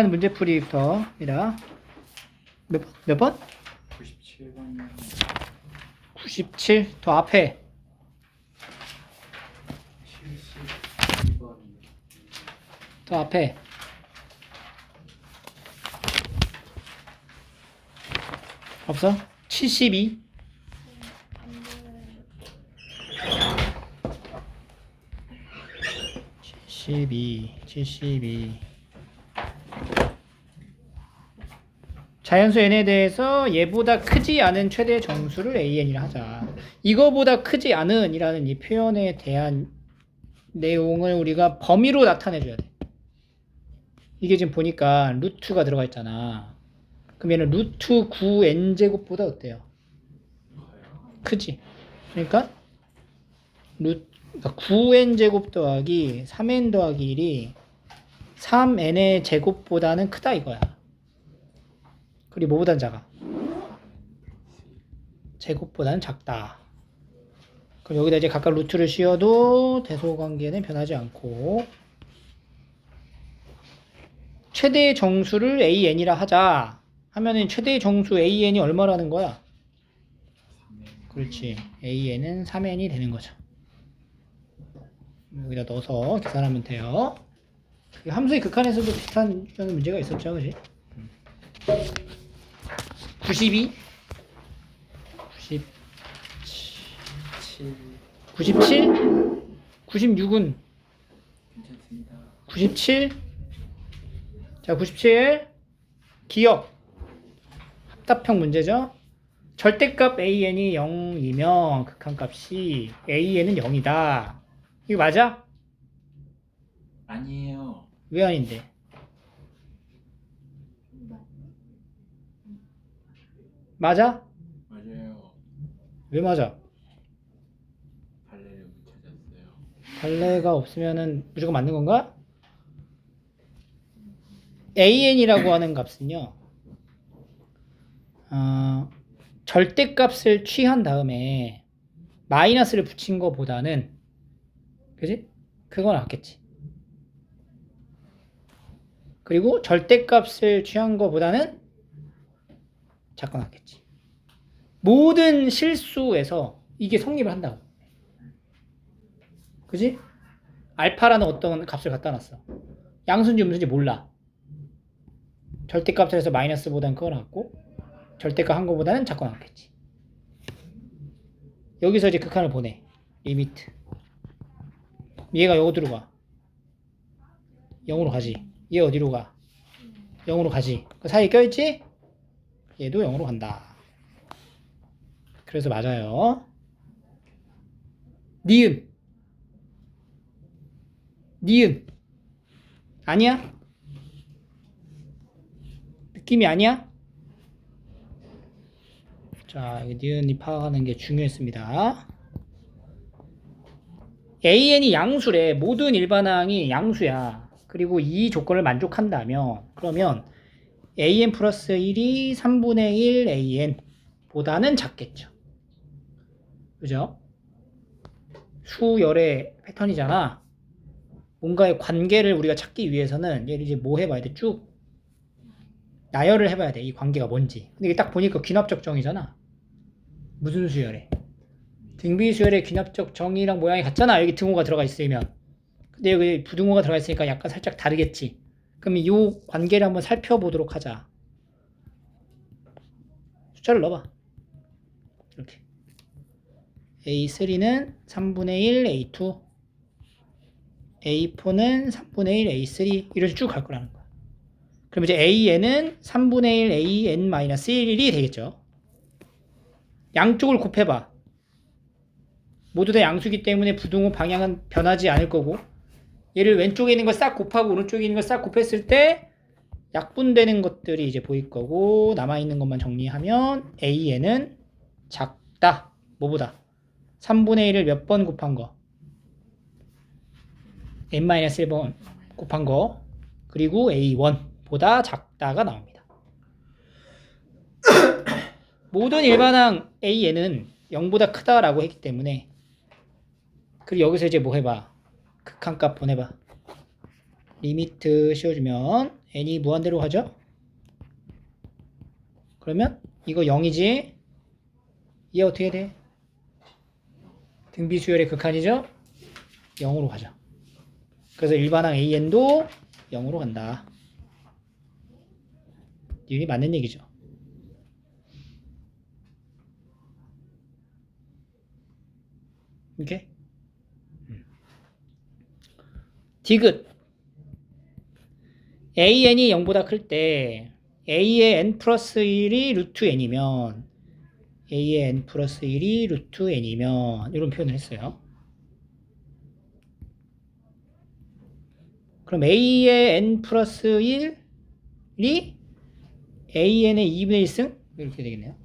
문제풀이부터 입니다. 몇 번? 97번이요. 97 더 앞에 72번이요. 더 앞에 없어? 72 72 자연수 n에 대해서 얘보다 크지 않은 최대 정수를 an이라 하자. 이거보다 크지 않은 이라는 이 표현에 대한 내용을 우리가 범위로 나타내줘야 돼. 이게 지금 보니까 루트가 들어가 있잖아. 그럼 얘는 루트 9n제곱보다 어때요? 크지? 그러니까 9n제곱 더하기 3n 더하기 1이 3n의 제곱보다는 크다 이거야. 그리고 뭐보단 작아? 제곱보다는 작다. 그럼 여기다 이제 각각 루트를 씌워도 대소관계는 변하지 않고 최대 정수를 an이라 하자 하면은 최대 정수 an이 얼마라는 거야? 그렇지. an은 3n이 되는 거죠. 여기다 넣어서 계산하면 돼요. 함수의 극한에서도 비슷한 문제가 있었죠, 그지? 92 97 96은 괜찮습니다. 97 자 97 기억 합답형 문제죠. 절대값 an이 0이면 극한값이 an은 0이다. 이거 맞아? 아니에요. 왜 아닌데? 맞아? 맞아요. 왜 맞아? 발레를 못 찾았어요. 발레가 없으면은 무조건 맞는 건가? an이라고 하는 값은요. 절대값을 취한 다음에 마이너스를 붙인 거보다는 그지? 그건 낫겠지. 그리고 절대값을 취한 거보다는 작건 낫겠지. 모든 실수에서 이게 성립을 한다고. 그지? 알파라는 어떤 값을 갖다 놨어. 양수인지 음수인지 몰라. 절대값을 해서 마이너스보다는 그거 낫고 절대값 한 거보다는 작건 낫겠지. 여기서 이제 극한을 보내. 리미트. 얘가 어디로 가? 0으로 가지. 얘 어디로 가? 0으로 가지. 그 사이에 껴있지? 얘도 0으로 간다. 그래서 맞아요. 니은 아니야? 느낌이 아니야? 자, 여기 니은이 파악하는 게 중요했습니다. an이 양수래. 모든 일반항이 양수야. 그리고 이 조건을 만족한다면 그러면 an 플러스 1이 3분의 1 an 보다는 작겠죠. 그죠? 수열의 패턴이잖아. 뭔가의 관계를 우리가 찾기 위해서는 얘를 이제 뭐 해봐야 돼? 쭉 나열을 해봐야 돼. 이 관계가 뭔지. 근데 이게 딱 보니까 귀납적 정이잖아. 무슨 수열에? 등비 수열의 귀납적 정이랑 모양이 같잖아. 여기 등호가 들어가 있으면. 근데 여기 부등호가 들어가 있으니까 약간 살짝 다르겠지. 그럼 이 관계를 한번 살펴보도록 하자. 숫자를 넣어봐. 이렇게. A3는 3분의 1 A2, A4는 3분의 1 A3 이런 식으로 쭉 갈 거라는 거야. 그럼 이제 AN은 3분의 1 AN-1이 되겠죠. 양쪽을 곱해봐. 모두 다 양수기 때문에 부등호 방향은 변하지 않을 거고 얘를 왼쪽에 있는 걸 싹 곱하고 오른쪽에 있는 걸 싹 곱했을 때 약분되는 것들이 이제 보일 거고 남아있는 것만 정리하면 AN은 작다. 뭐보다? 3분의 1을 몇 번 곱한 거? n-1번 곱한 거 그리고 A1보다 작다가 나옵니다. 모든 일반항 AN은 0보다 크다라고 했기 때문에 그리고 여기서 이제 뭐 해봐? 극한값 보내봐. 리미트 씌워주면 n이 무한대로 가죠? 그러면 이거 0이지? 얘 어떻게 돼? 등비 수열의 극한이죠? 0으로 가죠. 그래서 일반항 AN도 0으로 간다. 이게 맞는 얘기죠. 이렇게 디귿 AN이 0보다 클 때 A의 n 플러스 1이 루트 n이면 A의 n 플러스 1이 루트 n이면 이런 표현을 했어요. 그럼 A의 n 플러스 1이 AN의 2분의 1승? 이렇게 되겠네요.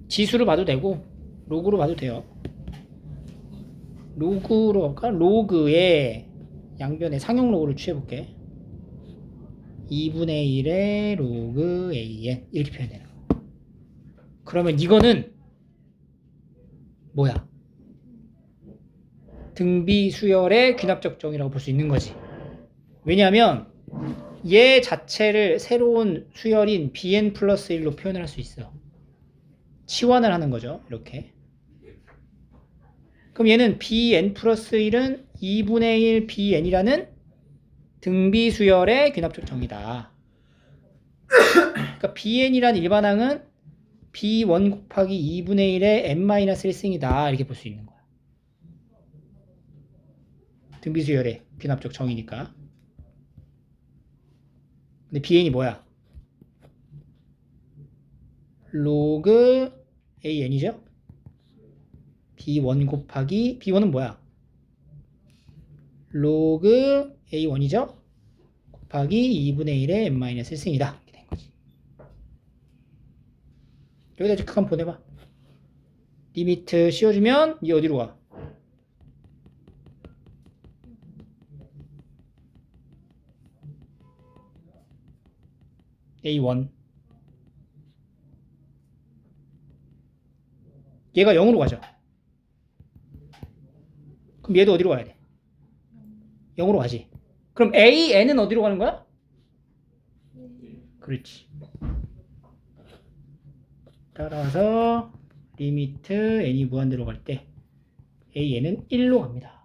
지수로 봐도 되고 로그로 봐도 돼요. 로그로 할까? 로그의 양변의 상용 로그를 취해볼게. 2분의 1의 로그 AN 이렇게 표현되는 거. 그러면 이거는 뭐야? 등비 수열의 귀납적 정이라고 볼 수 있는 거지. 왜냐하면 얘 자체를 새로운 수열인 bn 플러스 1로 표현을 할 수 있어. 치환을 하는 거죠. 이렇게. 그럼 얘는 bn 플러스 1은 2분의 1 bn이라는 등비 수열의 귀납적 정이다. 그러니까 bn이란 일반항은 b1 곱하기 2분의 1의 n-1승이다. 이렇게 볼 수 있는 거야. 등비 수열의 귀납적 정이니까. 근데 bn이 뭐야? 로그 an이죠? b1 곱하기 b1은 뭐야? 로그 a1이죠? 곱하기 2분의 1의 n-1승이다. 이렇게 된 거지. 여기다 이제 극한 보내봐. 리미트 씌워주면 이 어디로 가? A1 얘가 0으로 가죠. 그럼 얘도 어디로 가야 돼? 0으로 가지. 그럼 AN은 어디로 가는 거야? 그렇지. 따라서 리미트 n이 무한대로 갈 때 AN은 1로 갑니다.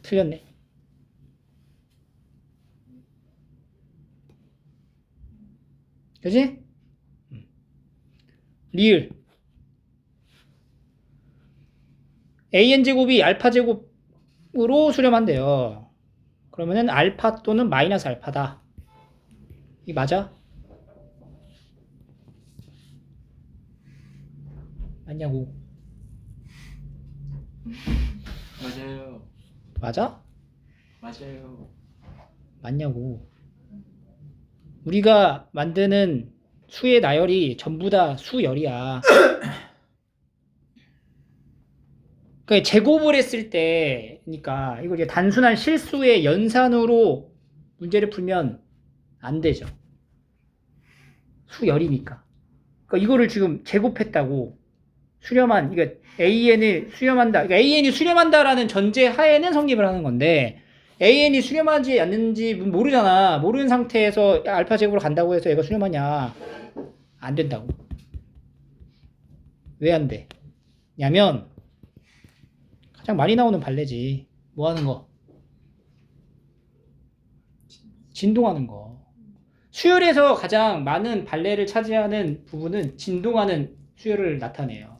틀렸네. 그지? 리을 AN제곱이 알파제곱으로 수렴한대요. 그러면은 알파 또는 마이너스 알파다. 이 맞아? 맞냐고. 맞아요. 맞아? 맞아요. 맞냐고. 우리가 만드는 수의 나열이 전부 다 수열이야. 그러니까 제곱을 했을 때, 그러니까 이거 이제 단순한 실수의 연산으로 문제를 풀면 안 되죠. 수열이니까. 그러니까 이거를 지금 제곱했다고 수렴한, 이거 AN을 수렴한다. 그러니까 AN이 수렴한다라는 전제 하에는 성립을 하는 건데, AN이 수렴하지 않는지 모르잖아. 모르는 상태에서 알파 제곱으로 간다고 해서 얘가 수렴하냐? 안 된다고. 왜 안 돼? 냐면 가장 많이 나오는 발레지. 뭐 하는 거? 진동하는 거. 수열에서 가장 많은 발레를 차지하는 부분은 진동하는 수열을 나타내요.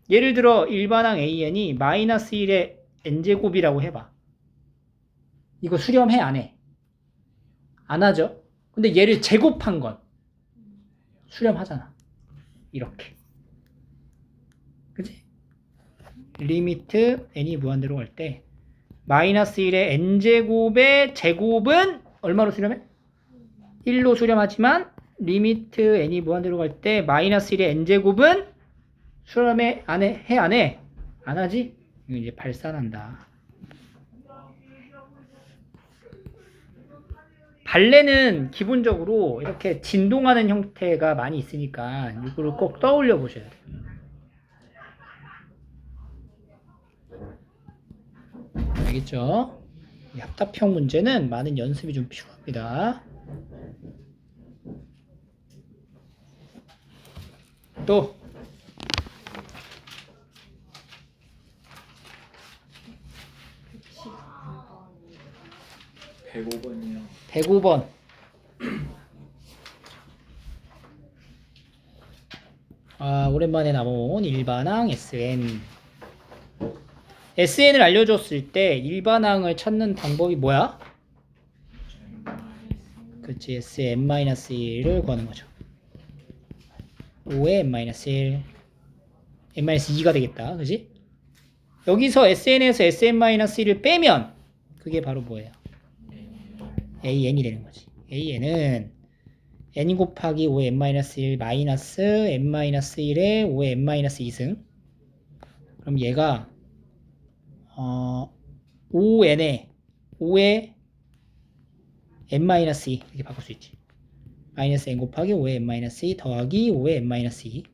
예를 들어 일반항 AN이 마이너스 1의 n제곱이라고 해봐. 이거 수렴해 안 해? 안 하죠? 근데 얘를 제곱한 건 수렴하잖아. 이렇게. 그치? 리미트 n이 무한대로 갈 때 마이너스 1의 n제곱의 제곱은 얼마로 수렴해? 1로 수렴하지만 리미트 n이 무한대로 갈 때 마이너스 1의 n제곱은 수렴해 안 해? 해 안 해? 안 하지? 이거 이제 발산한다. 발레는 기본적으로 이렇게 진동하는 형태가 많이 있으니까 이거를 꼭 떠올려 보셔야 돼요. 알겠죠? 이 합답형 문제는 많은 연습이 좀 필요합니다. 또 105번이요. 105번. 오랜만에 나온 일반항 SN. SN을 알려줬을 때 일반항을 찾는 방법이 뭐야? 그렇지, Sn-1을 구하는 거죠. 5의 n-1, n-2가 되겠다. 그지? 여기서 SN에서 Sn-1을 빼면 그게 바로 뭐예요? AN이 되는 거지. AN은 n 곱하기 5의 n-1 마이너스 n-1의 5의 n-2승. 그럼 얘가 5n에 5의 n-2 이렇게 바꿀 수 있지. 마이너스 n 곱하기 5의 n-2 더하기 5의 n-2.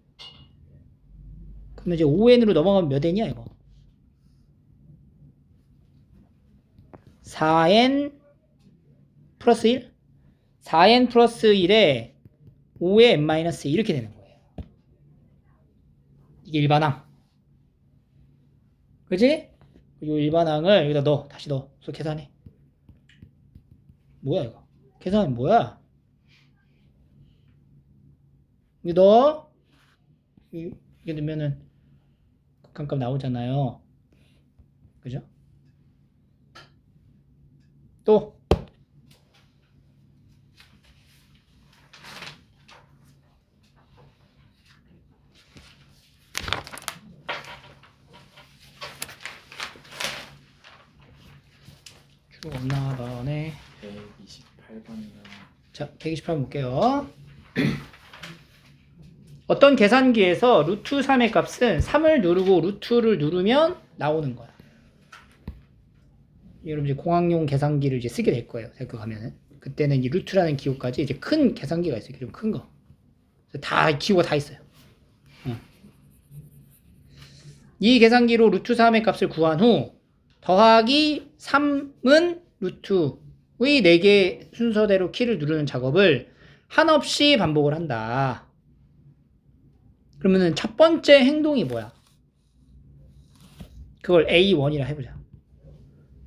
그러면 이제 5n으로 넘어가면 몇 n이야 이거? 4n 플러스 1? 4n 플러스 1에 5의 n-2 이렇게 되는 거예요. 이게 일반항. 그지? 이 일반항을 여기다 넣어. 다시 넣어. 그래서 계산해. 뭐야 이거? 계산은 뭐야? 이거 넣어. 이게 넣으면은 극한값 나오잖아요. 그죠? 또 쭉 없나 봐네. 128번이요. 자, 128번 볼게요. 어떤 계산기에서 루트 3의 값은 3을 누르고 루트를 누르면 나오는 거야. 여러분 이제 공학용 계산기를 이제 쓰게 될 거예요. 대학교 가면은. 그때는 이 루트라는 기호까지 이제 큰 계산기가 있어요. 좀 큰 거. 다 기호가 다 있어요. 이 계산기로 루트 3의 값을 구한 후 더하기 3은 루트의 4개 순서대로 키를 누르는 작업을 한없이 반복을 한다. 그러면은 첫 번째 행동이 뭐야? 그걸 A1이라 해보자.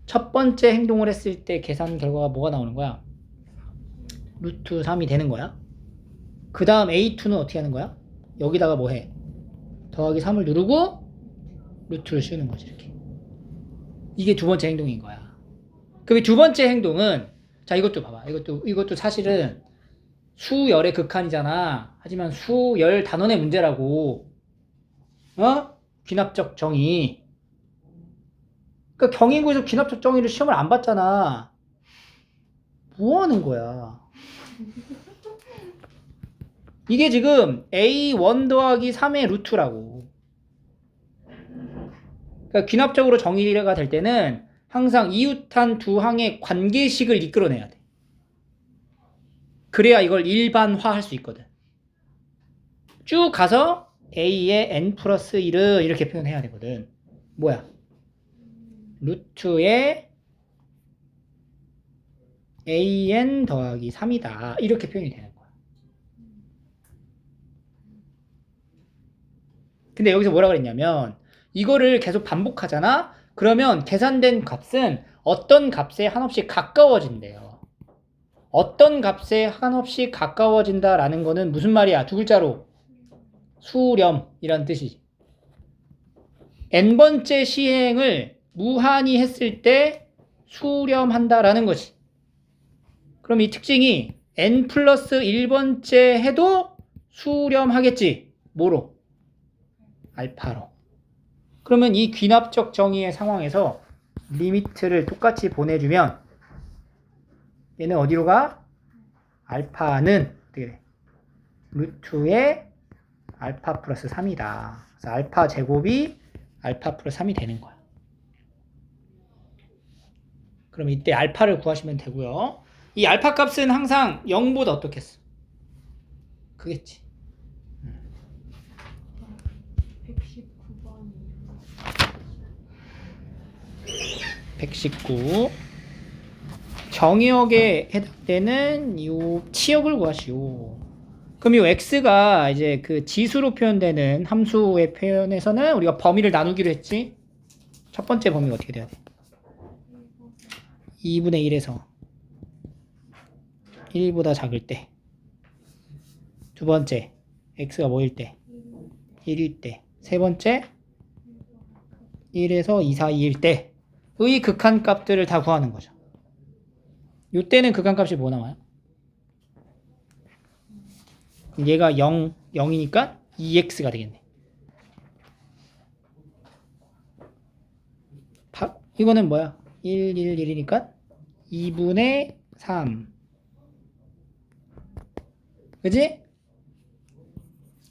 첫 번째 행동을 했을 때 계산 결과가 뭐가 나오는 거야? 루트 3이 되는 거야. 그 다음 A2는 어떻게 하는 거야? 여기다가 뭐 해? 더하기 3을 누르고 루트를 씌우는 거지 이렇게. 이게 두 번째 행동인 거야. 그럼 두 번째 행동은 자 이것도 봐봐. 이것도 사실은 수열의 극한이잖아. 하지만 수열 단원의 문제라고. 귀납적 정의. 그러니까 경인고에서 귀납적 정의를 시험을 안 봤잖아. 뭐 하는 거야? 이게 지금 A1 더하기 3의 루트라고. 그러니까 귀납적으로 정의가 될 때는 항상 이웃한 두 항의 관계식을 이끌어내야 돼. 그래야 이걸 일반화할 수 있거든. 쭉 가서 A의 n 플러스 1을 이렇게 표현해야 되거든. 뭐야? 루트의 an 더하기 3이다. 이렇게 표현이 되는 거야. 근데 여기서 뭐라 그랬냐면 이거를 계속 반복하잖아? 그러면 계산된 값은 어떤 값에 한없이 가까워진대요. 어떤 값에 한없이 가까워진다라는 거는 무슨 말이야? 두 글자로 수렴이란 뜻이지. n번째 시행을 무한히 했을 때 수렴한다라는 거지. 그럼 이 특징이 n 플러스 1번째 해도 수렴하겠지. 뭐로? 알파로. 그러면 이 귀납적 정의의 상황에서 리미트를 똑같이 보내주면 얘는 어디로 가? 알파는 어떻게 돼? 루트의 알파 플러스 3이다. 그래서 알파 제곱이 알파 플러스 3이 되는 거야. 그럼 이때 알파를 구하시면 되고요. 이 알파 값은 항상 0보다 어떻겠어? 크겠지. 119번이요. 119. 정의역에 해당되는 이 치역을 구하시오. 그럼 이 x가 이제 그 지수로 표현되는 함수의 표현에서는 우리가 범위를 나누기로 했지. 첫 번째 범위가 어떻게 돼야 돼? 2분의 1에서 1보다 작을 때. 두 번째, x가 뭐일 때? 1일 때. 세 번째, 1에서 2 사이일 때의 극한값들을 다 구하는 거죠. 이때는 극한값이 뭐 나와요? 얘가 0이니까 2x가 되겠네. 이거는 뭐야? 1, 1, 1이니까 2분의 3. 그지?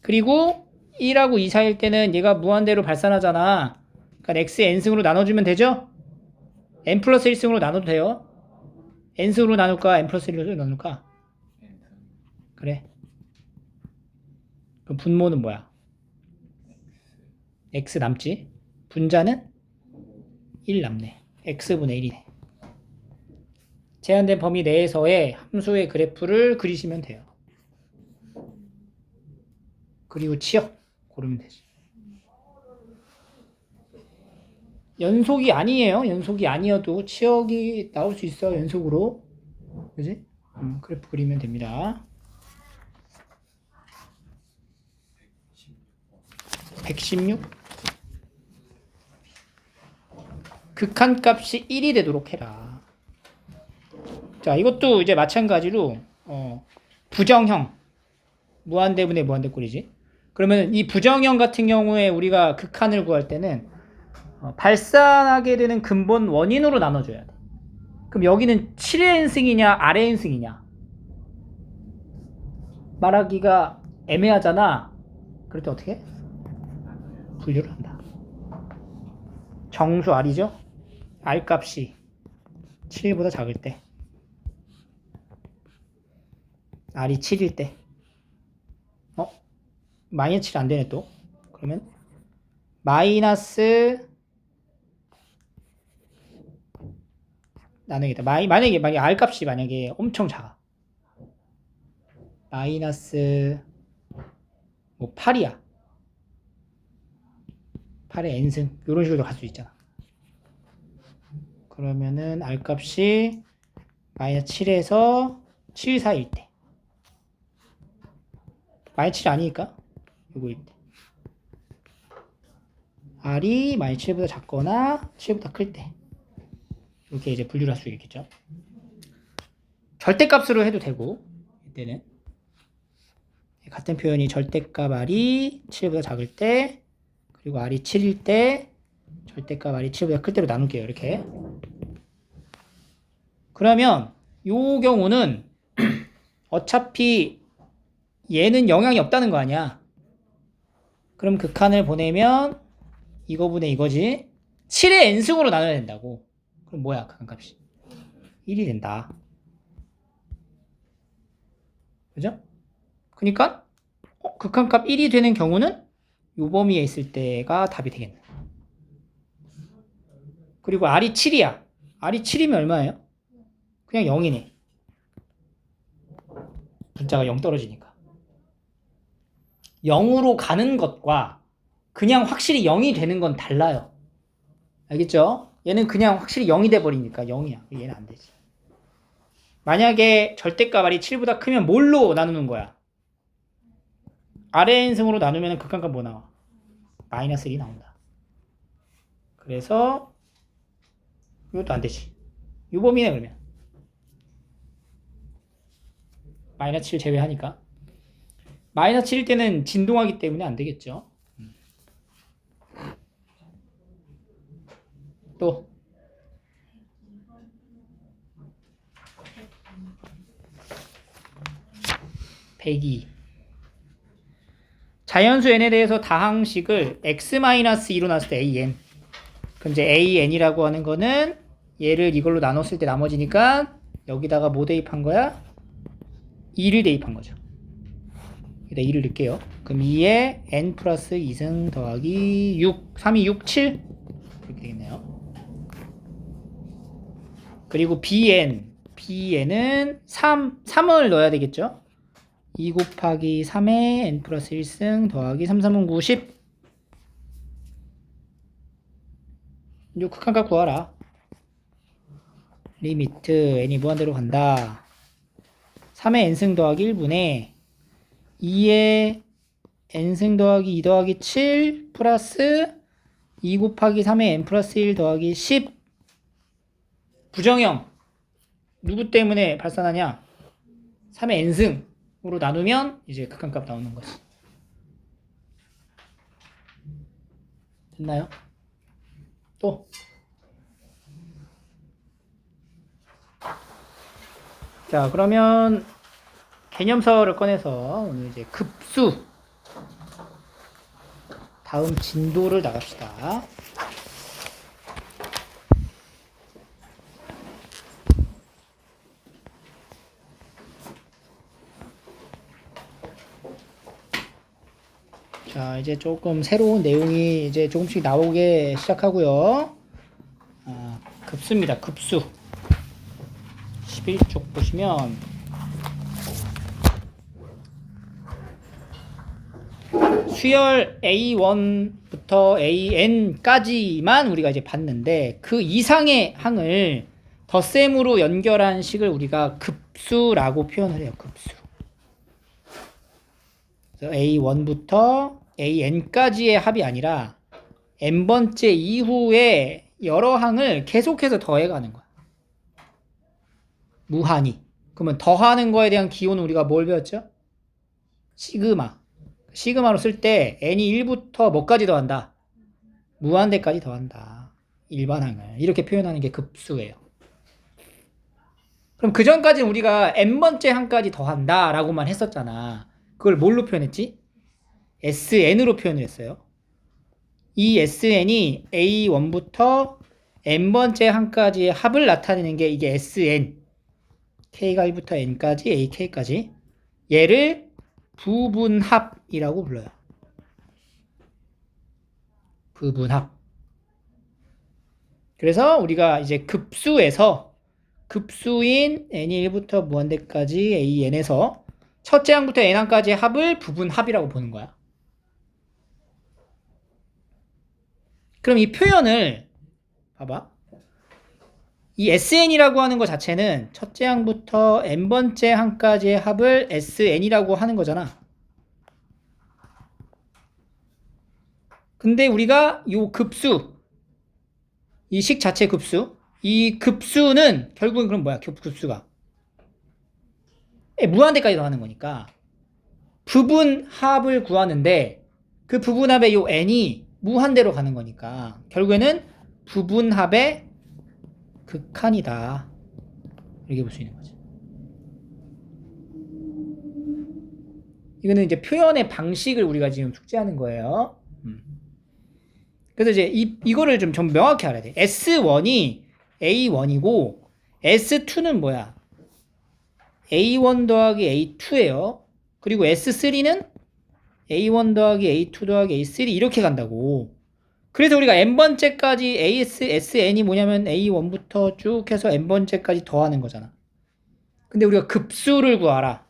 그리고 1하고 2 사이일 때는 얘가 무한대로 발산하잖아. 그러니까 x n승으로 나눠주면 되죠? n 플러스 1승으로 나눠도 돼요. n승으로 나눌까? n 플러스 1승으로 나눌까? 그래. 그럼 분모는 뭐야? x 남지? 분자는 1 남네. x분의 1이네. 제한된 범위 내에서의 함수의 그래프를 그리시면 돼요. 그리고 치역 고르면 되지. 연속이 아니에요. 연속이 아니어도 치역이 나올 수 있어. 연속으로. 그지? 그래프 그리면 됩니다. 116. 극한값이 1이 되도록 해라. 자, 이것도 이제 마찬가지로 부정형 무한대분의 무한대꼴이지. 그러면 이 부정형 같은 경우에 우리가 극한을 구할 때는 발산하게 되는 근본 원인으로 나눠줘야 돼. 그럼 여기는 7의 n승이냐 R의 n승이냐 말하기가 애매하잖아. 그럴 때 어떻게 해? 분류를 한다. 정수 R이죠? R 값이 7보다 작을 때, R이 7일 때, 마이너스 7 안 되네 또. 그러면 마이너스 나누겠다. 만약에 R 값이 만약에 엄청 작아. 마이너스 8이야. 8의 n승 이런 식으로 갈 수 있잖아. 그러면은 R 값이 마이너스 7에서 7 사이일 때, 마이너스 7이 아니니까 요거일 때, R이 마이너스 7보다 작거나 7보다 클 때, 이렇게 이제 분류를 할 수 있겠죠. 절대값으로 해도 되고, 이때는 같은 표현이 절대값 R이 7보다 작을 때, 그리고 R이 7일 때, 절대값 R이 7보다 클 때로 나눌게요. 이렇게. 그러면 요 경우는 어차피 얘는 영향이 없다는 거 아니야. 그럼 극한을 보내면 이거분의 이거지. 7의 n승으로 나눠야 된다고. 그럼 뭐야 극한값이? 1이 된다. 그죠? 그러니까 극한값 1이 되는 경우는 요 범위에 있을 때가 답이 되겠네. 그리고 R이 7이야. R이 7이면 얼마예요? 그냥 0이네. 분자가 0 떨어지니까. 0으로 가는 것과 그냥 확실히 0이 되는 건 달라요. 알겠죠? 얘는 그냥 확실히 0이 돼버리니까 0이야. 얘는 안 되지. 만약에 절대값 R이 7보다 크면 뭘로 나누는 거야? R의 n승으로 나누면 극한값 뭐 나와? 마이너스 1이 나온다. 그래서 이것도 안 되지. 이 범위네 그러면. 마이너스 7 제외하니까. 마이너스 7일 때는 진동하기 때문에 안 되겠죠. 또 102. 자연수 n에 대해서 다항식을 x-2로 나눴을 때 an. 그럼 이제 an이라고 하는 거는 얘를 이걸로 나눴을 때 나머지니까 여기다가 뭐 대입한 거야? 2를 대입한 거죠. 여기다 2를 넣을게요. 그럼 2에 n 플러스 2승 더하기 6. 3이 6, 7. 이렇게 되겠네요. 그리고 bn은 3을 넣어야 되겠죠? 2 곱하기 3의 n 플러스 1승 더하기 3, 3은 9, 10. 이 극한값 구하라. 리미트 n이 무한대로 간다. 3의 n승 더하기 1분의 2의 n승 더하기 2 더하기 7 플러스 2 곱하기 3의 n 플러스 1 더하기 10. 부정형. 누구 때문에 발산하냐? 3의 n승으로 나누면 이제 극한값 나오는 거지. 됐나요? 또. 자, 그러면 개념서를 꺼내서 오늘 이제 급수 다음 진도를 나갑시다. 자, 이제 조금 새로운 내용이 이제 조금씩 나오게 시작하고요. 급수입니다. 급수. 11쪽 보시면 수열 A1부터 AN까지만 우리가 이제 봤는데 그 이상의 항을 덧셈으로 연결한 식을 우리가 급수라고 표현을 해요. 급수. 그래서 A1부터 AN까지의 합이 아니라 n번째 이후에 여러 항을 계속해서 더해가는 거야. 무한히. 그러면 더하는 거에 대한 기호는 우리가 뭘 배웠죠? 시그마. 시그마로 쓸 때 n이 1부터 뭐까지 더한다? 무한대까지 더한다. 일반항을. 이렇게 표현하는 게 급수예요. 그럼 그 전까지는 우리가 n번째 항까지 더한다 라고만 했었잖아. 그걸 뭘로 표현했지? SN으로 표현을 했어요. 이 SN이 A1부터 n번째 항까지의 합을 나타내는 게 이게 SN. K가 1부터 N까지 AK까지. 얘를 부분합이라고 불러요. 부분합. 그래서 우리가 이제 급수에서 급수인 N이 1부터 무한대까지 AN에서 첫째 항부터 N항까지의 합을 부분합이라고 보는 거야. 그럼 이 표현을 봐봐. 이 SN이라고 하는 것 자체는 첫째 항부터 n번째 항까지의 합을 SN이라고 하는 거잖아. 근데 우리가 이 급수, 이 식 자체 급수, 이 급수는 결국은 그럼 뭐야? 급수가 무한대까지 더하는 거니까 부분합을 구하는데 그 부분합의 이 n이 무한대로 가는 거니까 결국에는 부분합의 극한이다. 이렇게 볼 수 있는 거지. 이거는 이제 표현의 방식을 우리가 지금 숙지하는 거예요. 그래서 이제 이거를 좀 명확히 알아야 돼. S1이 A1이고 S2는 뭐야? A1 더하기 A2예요. 그리고 S3는 A1 더하기 A2 더하기 A3 이렇게 간다고. 그래서 우리가 n번째까지 SN이 뭐냐면 A1부터 쭉 해서 n번째까지 더하는 거잖아. 근데 우리가 급수를 구하라.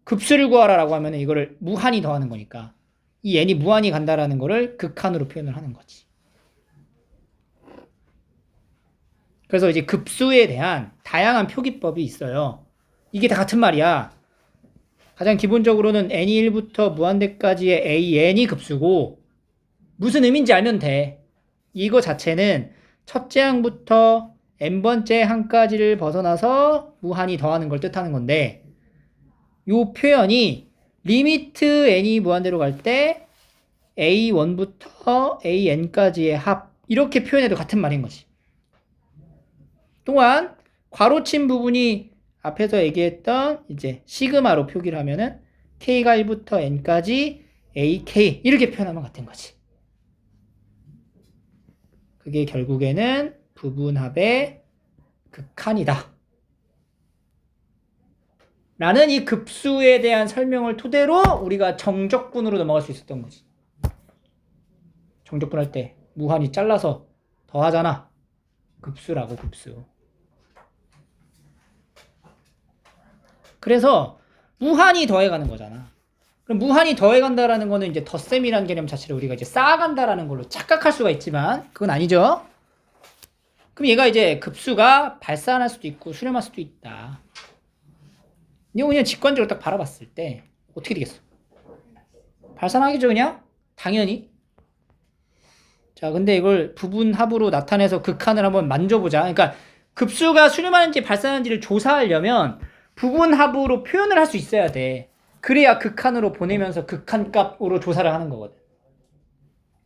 급수를 구하라라고 하면 이거를 무한히 더하는 거니까 이 n이 무한히 간다라는 거를 극한으로 표현을 하는 거지. 그래서 이제 급수에 대한 다양한 표기법이 있어요. 이게 다 같은 말이야. 가장 기본적으로는 n이 1부터 무한대까지의 an이 급수고 무슨 의미인지 알면 돼. 이거 자체는 첫째 항부터 n번째 항까지를 벗어나서 무한히 더하는 걸 뜻하는 건데 이 표현이 리미트 n이 무한대로 갈 때 a1부터 an까지의 합 이렇게 표현해도 같은 말인 거지. 또한 괄호친 부분이 앞에서 얘기했던 이제 시그마로 표기를 하면은 k가 1부터 n까지 ak 이렇게 표현하면 같은 거지. 그게 결국에는 부분합의 극한이다. 라는 이 급수에 대한 설명을 토대로 우리가 정적분으로 넘어갈 수 있었던 거지. 정적분 할 때 무한히 잘라서 더하잖아. 급수라고 급수. 그래서 무한히 더해가는 거잖아. 그럼 무한히 더해간다라는 거는 이제 덧셈이라는 개념 자체를 우리가 이제 쌓아간다라는 걸로 착각할 수가 있지만 그건 아니죠. 그럼 얘가 이제 급수가 발산할 수도 있고 수렴할 수도 있다. 이거 그냥 직관적으로 딱 바라봤을 때 어떻게 되겠어? 발산하겠죠 그냥? 당연히. 자, 근데 이걸 부분합으로 나타내서 극한을 한번 만져보자. 그러니까 급수가 수렴하는지 발산하는지를 조사하려면 부분합으로 표현을 할 수 있어야 돼. 그래야 극한으로 보내면서 극한값으로 조사를 하는 거거든.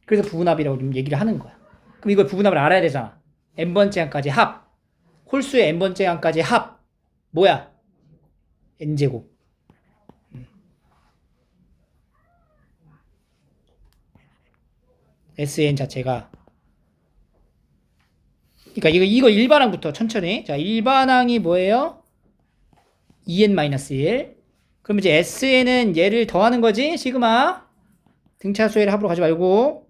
그래서 부분합이라고 좀 얘기를 하는 거야. 그럼 이걸 부분합을 알아야 되잖아. n번째 항까지 합. 홀수의 n번째 항까지 합. 뭐야? n제곱. SN 자체가. 그러니까 이거 일반항부터 천천히. 자, 일반항이 뭐예요? 2n-1. 그럼 이제 SN은 얘를 더하는 거지? 시그마. 등차수의 합으로 가지 말고.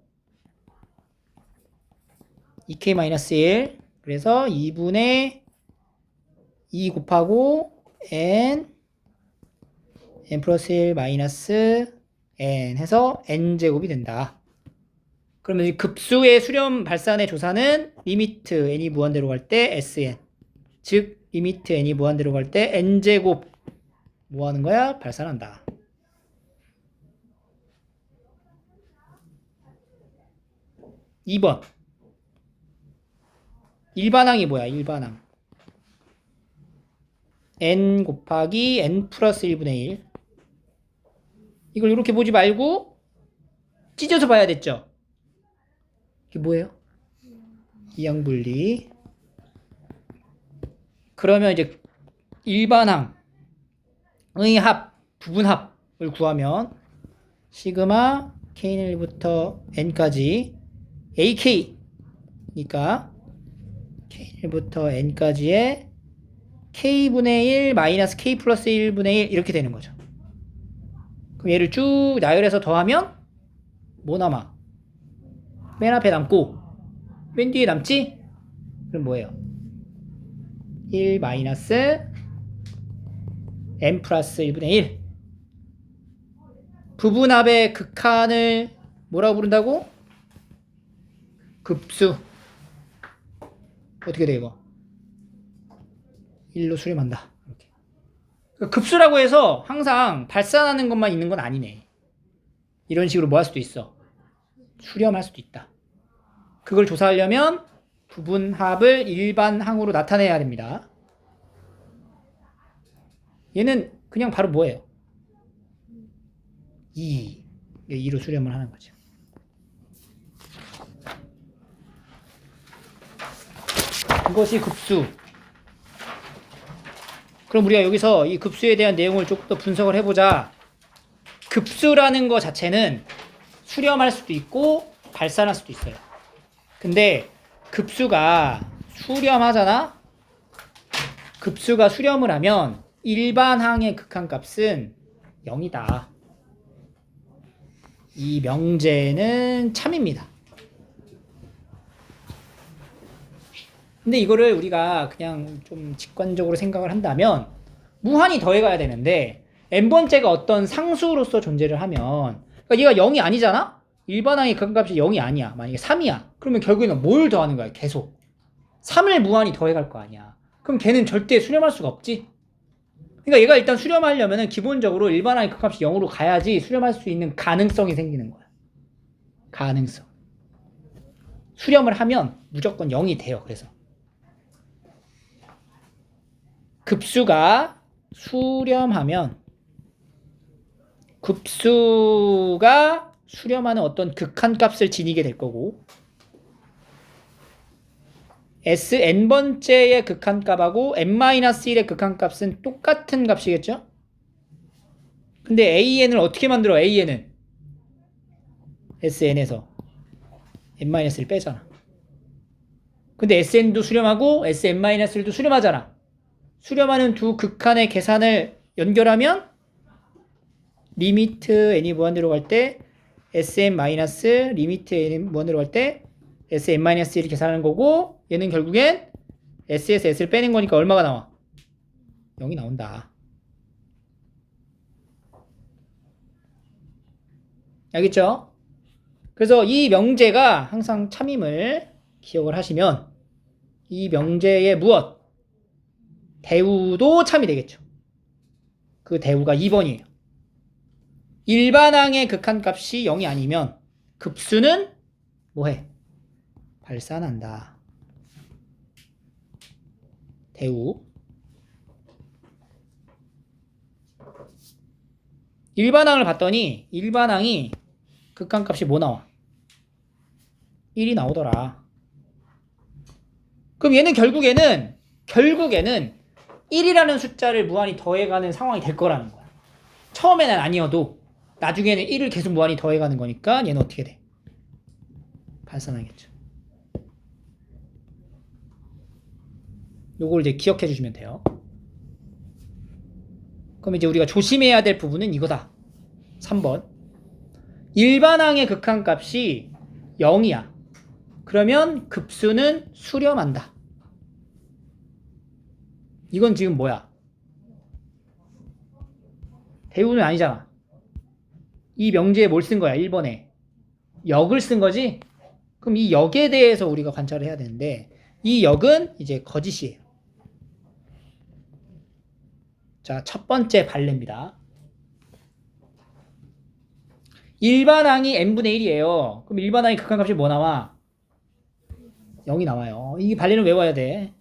2k-1. 그래서 2분의 2 곱하고 n 플러스 1 마이너스 n 해서 n제곱이 된다. 그러면 이 급수의 수렴 발산의 조사는 리미트 n이 무한대로 갈 때 sn, 즉 리미트 n이 무한대로 갈 때 n제곱 뭐 하는 거야? 발산한다. (2번) 일반항이 뭐야? 일반항 n 곱하기 n 플러스 1분의 1. 이걸 이렇게 보지 말고 찢어서 봐야 됐죠? 이게 뭐예요? 이항분리. 그러면 이제 일반항의 합, 부분합을 구하면 시그마 k1부터 n까지 ak니까 k1부터 n까지의 k분의 1 마이너스 k 플러스 1분의 1 이렇게 되는 거죠. 그럼 얘를 쭉 나열해서 더하면 뭐 남아? 맨 앞에 남고 맨 뒤에 남지? 그럼 뭐예요? 1 마이너스 n 플러스 1분의 1. 부분합의 극한을 뭐라고 부른다고? 급수. 어떻게 돼 이거? 1로 수렴한다. 이렇게. 급수라고 해서 항상 발산하는 것만 있는 건 아니네. 이런 식으로 뭐 할 수도 있어? 수렴할 수도 있다. 그걸 조사하려면 부분합을 일반항으로 나타내야 됩니다. 얘는 그냥 바로 뭐예요? 2로 수렴을 하는 거죠. 이것이 급수. 그럼 우리가 여기서 이 급수에 대한 내용을 조금 더 분석을 해보자. 급수라는 거 자체는 수렴할 수도 있고 발산할 수도 있어요. 근데 급수가 수렴하잖아? 급수가 수렴을 하면 일반항의 극한값은 0이다. 이 명제는 참입니다. 근데 이거를 우리가 그냥 좀 직관적으로 생각을 한다면 무한히 더해가야 되는데 n번째가 어떤 상수로서 존재를 하면 그러니까 얘가 0이 아니잖아? 일반항의 극한값이 0이 아니야. 만약에 3이야. 그러면 결국에는 뭘 더하는 거야? 계속 3을 무한히 더해갈 거 아니야. 그럼 걔는 절대 수렴할 수가 없지. 그러니까 얘가 일단 수렴하려면 기본적으로 일반항의 극한값이 0으로 가야지 수렴할 수 있는 가능성이 생기는 거야. 가능성. 수렴을 하면 무조건 0이 돼요. 그래서 급수가 수렴하면 급수가 수렴하는 어떤 극한값을 지니게 될 거고 Sn번째의 극한값하고 n-1의 극한값은 똑같은 값이겠죠? 근데 AN을 어떻게 만들어? AN은 SN에서 n-를 빼잖아. 근데 SN도 수렴하고 SN-1도 수렴하잖아. 수렴하는 두 극한의 계산을 연결하면 리미트 n이 무한대로 갈 때 Sn- 리미트 n이 무한대로 갈 때 Sn-1을 계산하는 거고 얘는 결국엔 S에서 S를 빼는 거니까 얼마가 나와? 0이 나온다. 알겠죠? 그래서 이 명제가 항상 참임을 기억을 하시면 이 명제의 무엇? 대우도 참이 되겠죠. 그 대우가 2번이에요. 일반항의 극한값이 0이 아니면 급수는 뭐해? 발산한다. 대우. 일반항을 봤더니 일반항이 극한값이 뭐 나와? 1이 나오더라. 그럼 얘는 결국에는 1이라는 숫자를 무한히 더해가는 상황이 될 거라는 거야. 처음에는 아니어도 나중에는 1을 계속 무한히 더해가는 거니까 얘는 어떻게 돼? 발산하겠죠. 요걸 이제 기억해 주시면 돼요. 그럼 이제 우리가 조심해야 될 부분은 이거다. 3번. 일반항의 극한값이 0이야. 그러면 급수는 수렴한다. 이건 지금 뭐야? 대우는 아니잖아. 이 명제에 뭘 쓴 거야? 1번에. 역을 쓴 거지? 그럼 이 역에 대해서 우리가 관찰을 해야 되는데 이 역은 이제 거짓이에요. 자, 첫 번째 발레입니다. 일반항이 n분의 1이에요. 그럼 일반항의 극한값이 뭐 나와? 0이 나와요. 이 발레는 외워야 돼.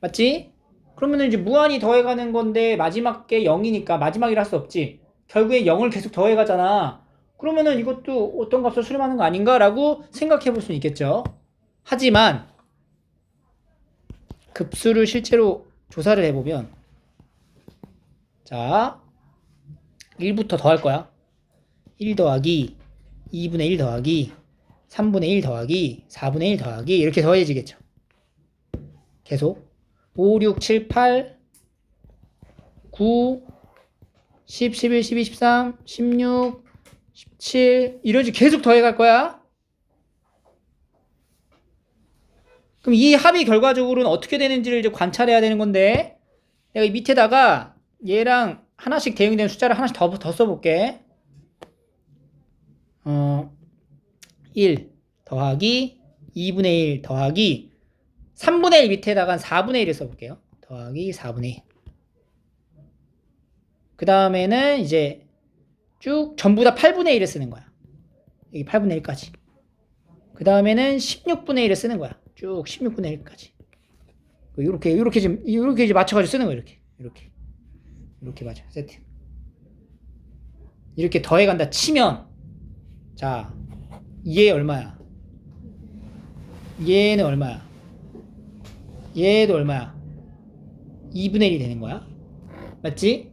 맞지? 그러면 이제 무한히 더해가는 건데 마지막 게 0이니까 마지막이라 할 수 없지. 결국에 0을 계속 더해가잖아. 그러면은 이것도 어떤 값을 수렴하는 거 아닌가라고 생각해 볼 수는 있겠죠. 하지만 급수를 실제로 조사를 해보면 자 1부터 더할 거야. 1 더하기 2분의 1 더하기 3분의 1 더하기 4분의 1 더하기 이렇게 더해지겠죠. 계속 5, 6, 7, 8, 9, 10, 11, 12, 13, 16, 17 이런 식으로 계속 더해갈 거야. 그럼 이 합이 결과적으로는 어떻게 되는지를 이제 관찰해야 되는 건데 내가 이 밑에다가 얘랑 하나씩 대응이 되는 숫자를 하나씩 더 써볼게. 1 더하기 2분의 1 더하기 3분의 1 밑에다가 4분의 1을 써볼게요. 더하기 4분의 1. 그 다음에는 이제 쭉 전부 다 8분의 1을 쓰는 거야. 여기 8분의 1까지. 그 다음에는 16분의 1을 쓰는 거야. 쭉 16분의 1까지. 이렇게 이제 맞춰가지고 쓰는 거야. 이렇게 맞아. 세트. 이렇게 더해간다 치면 자, 얘 얼마야? 얘는 얼마야? 얘도 얼마야? 2분의 1이 되는 거야. 맞지?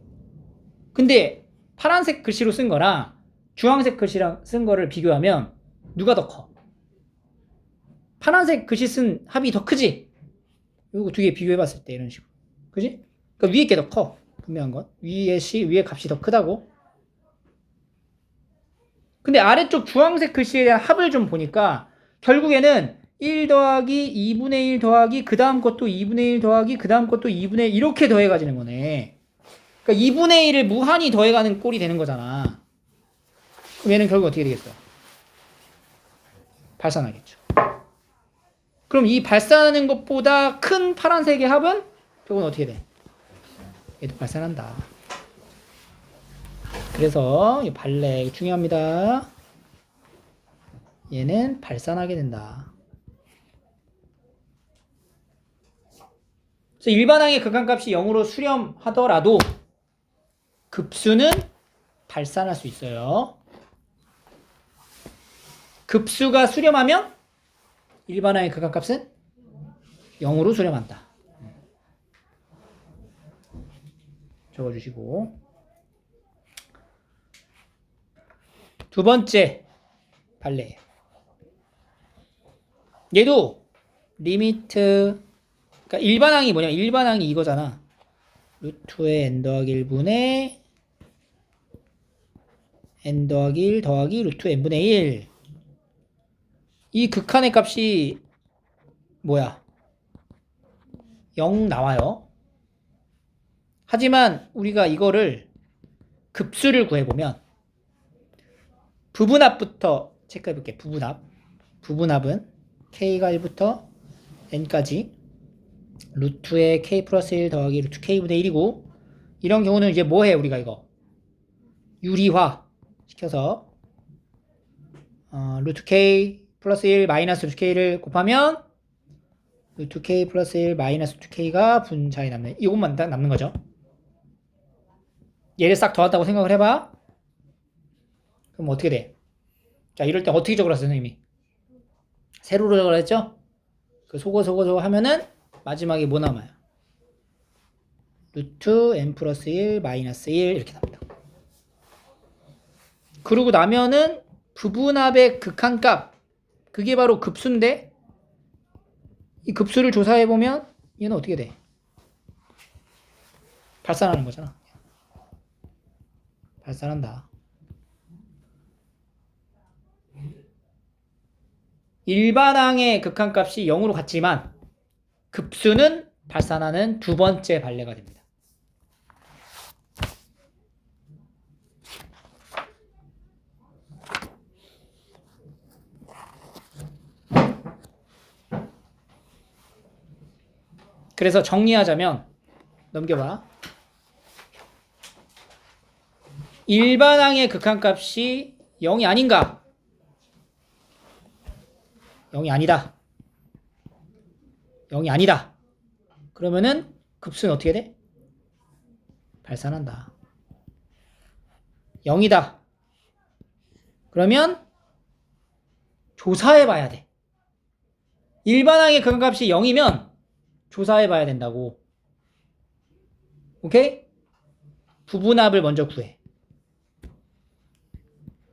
근데 파란색 글씨로 쓴 거랑 주황색 글씨랑 쓴 거를 비교하면 누가 더 커? 파란색 글씨 쓴 합이 더 크지? 이거 두 개 비교해봤을 때 이런 식으로. 그지? 그러니까 위에 게 더 커. 분명한 건. 위에 값이 더 크다고. 근데 아래쪽 주황색 글씨에 대한 합을 좀 보니까 결국에는 1 더하기 2분의 1 더하기 그 다음 것도 2분의 1 더하기 그 다음 것도 2분의 1 이렇게 더해가지는 거네. 그러니까 2분의 1을 무한히 더해가는 꼴이 되는 거잖아. 그럼 얘는 결국 어떻게 되겠어? 발산하겠죠. 그럼 이 발산하는 것보다 큰 파란색의 합은 결국은 어떻게 돼? 얘도 발산한다. 그래서 이 발레 중요합니다. 얘는 발산하게 된다. 그래서 일반항의 극한값이 0으로 수렴하더라도 급수는 발산할 수 있어요. 급수가 수렴하면 일반항의 극한값은 0으로 수렴한다. 적어주시고 두 번째 발레. 얘도 리미트. 그러니까 일반항이 뭐냐? 일반항이 이거잖아. 루트의 n 더하기 1분의 n 더하기 1 더하기 루트 n분의 1. 이 극한의 값이 뭐야? 0 나와요. 하지만 우리가 이거를 급수를 구해보면 부분합부터 체크해 볼게. 부분합은 k가 1부터 n까지 루트의 k 플러스 1 더하기 루트 k분의 1이고, 이런 경우는 이제 뭐 해 우리가 이거 유리화 시켜서 루트 k 플러스 1 마이너스 루트 k를 곱하면 루트 k 플러스 1 마이너스 루트 k가 분자에 남는, 이것만 딱 남는 거죠. 얘를 싹 더한다고 생각을 해봐. 그럼 어떻게 돼? 자, 이럴 때 어떻게 적으라 선생님이? 세로로 적으라 했죠? 그 소거 하면은 마지막에 뭐 남아요? 루트 n 플러스 1 마이너스 1 이렇게 납니다. 그러고 나면은 부분합의 극한값, 그게 바로 급수인데, 이 급수를 조사해보면 얘는 어떻게 돼? 발산하는 거잖아. 발산한다. 일반항의 극한값이 0으로 같지만 급수는 발산하는 두 번째 발레가 됩니다. 그래서 정리하자면, 넘겨봐. 일반항의 극한값이 0이 아닌가? 0이 아니다. 0이 아니다. 그러면은 급수는 어떻게 돼? 발산한다. 0이다. 그러면 조사해 봐야 돼. 일반항의 극한값이 0이면 조사해 봐야 된다고. 오케이? 부분합을 먼저 구해.